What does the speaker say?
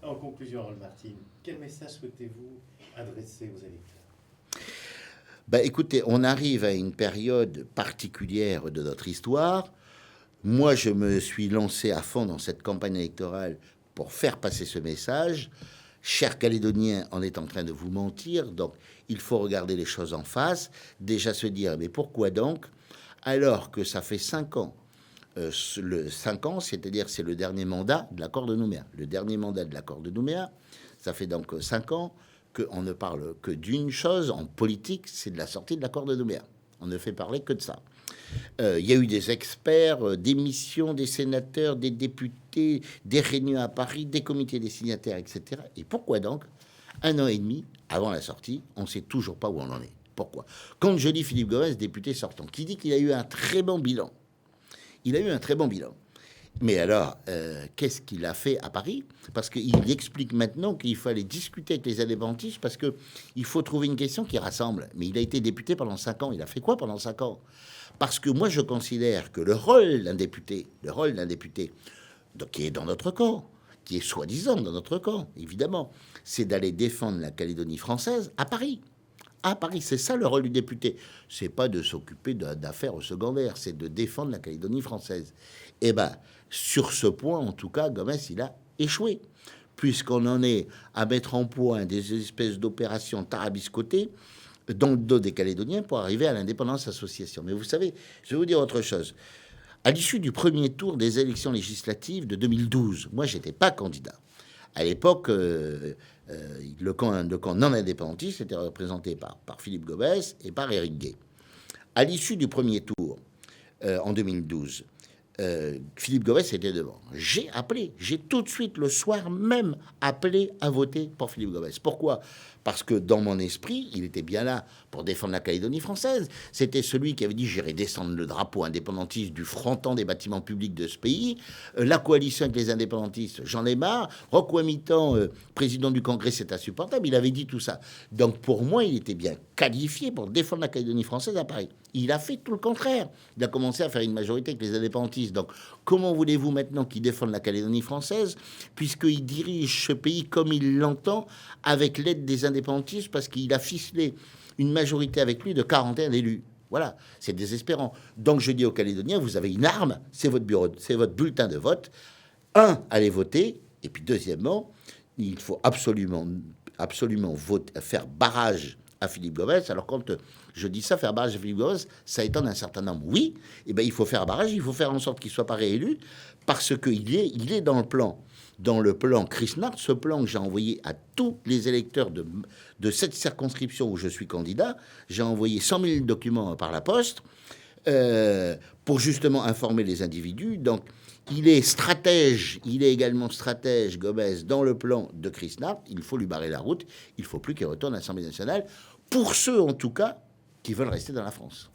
En conclusion, Harold Martin, quel message souhaitez-vous adresser aux électeurs? Ben, écoutez, on arrive à une période particulière de notre histoire. Moi, je me suis lancé à fond dans cette campagne électorale pour faire passer ce message. Chers Calédoniens, on est en train de vous mentir, donc il faut regarder les choses en face. Déjà se dire, mais pourquoi donc, alors que ça fait 5 ans, 5 ans, c'est-à-dire c'est le dernier mandat de l'accord de Nouméa. Le dernier mandat de l'accord de Nouméa, ça fait donc 5 ans qu'on ne parle que d'une chose en politique, c'est de la sortie de l'accord de Nouméa. On ne fait parler que de ça. Il y a eu des experts, des missions, des sénateurs, des députés, des réunions à Paris, des comités des signataires, etc. Et pourquoi donc, 1 an et demi avant la sortie, on ne sait toujours pas où on en est? Pourquoi? Quand je dis Philippe Gomès, député sortant, qui dit qu'il a eu un très bon bilan, il a eu un très bon bilan. Mais alors, qu'est-ce qu'il a fait à Paris? Parce qu'il explique maintenant qu'il fallait discuter avec les indépendantistes parce qu'il faut trouver une question qui rassemble. Mais il a été député pendant 5 ans. Il a fait quoi pendant 5 ans? Parce que moi, je considère que le rôle d'un député, donc, qui est dans notre camp, qui est soi-disant dans notre camp, évidemment, c'est d'aller défendre la Calédonie française à Paris. À Paris, c'est ça le rôle du député. C'est pas de s'occuper d'affaires secondaires, c'est de défendre la Calédonie française. Eh ben, sur ce point, en tout cas, Gomez, il a échoué, puisqu'on en est à mettre en point des espèces d'opérations tarabiscotées dans le dos des Calédoniens pour arriver à l'indépendance association. Mais vous savez, je vais vous dire autre chose. À l'issue du premier tour des élections législatives de 2012, moi, j'étais pas candidat. À l'époque, le camp non indépendantiste était représenté par Philippe Gomez et par Éric Gay. À l'issue du premier tour, en 2012, Philippe Gomez était devant. J'ai tout de suite, le soir même, appelé à voter pour Philippe Gomez. Pourquoi? Parce que dans mon esprit, il était bien là pour défendre la Calédonie française. C'était celui qui avait dit j'irai descendre le drapeau indépendantiste du fronton des bâtiments publics de ce pays. La coalition avec les indépendantistes, j'en ai marre. Rocco Amitan, président du Congrès, c'est insupportable. Il avait dit tout ça. Donc pour moi, il était bien qualifié pour défendre la Calédonie française à Paris. Il a fait tout le contraire. Il a commencé à faire une majorité avec les indépendantistes. Donc comment voulez-vous maintenant qu'il défende la Calédonie française, puisqu'il dirige ce pays comme il l'entend, avec l'aide des indépendantistes, parce qu'il a ficelé une majorité avec lui de 41 élus. Voilà, c'est désespérant. Donc je dis aux Calédoniens, vous avez une arme, c'est votre bureau, c'est votre bulletin de vote. Un, allez voter. Et puis deuxièmement, il faut absolument voter, faire barrage à Philippe Gomez. Alors quand je dis ça, faire barrage à Philippe Gomez, ça étonne un certain nombre. Oui, eh ben, il faut faire barrage, il faut faire en sorte qu'il ne soit pas réélu, parce qu'il est dans le plan Chris Nart, ce plan que j'ai envoyé à tous les électeurs de cette circonscription où je suis candidat. J'ai envoyé 100 000 documents par la poste pour justement informer les individus. Donc, il est stratège, il est également stratège, Gomez, dans le plan de Chris Nart. Il faut lui barrer la route. Il ne faut plus qu'il retourne à l'Assemblée nationale, pour ceux, en tout cas, qui veulent rester dans la France.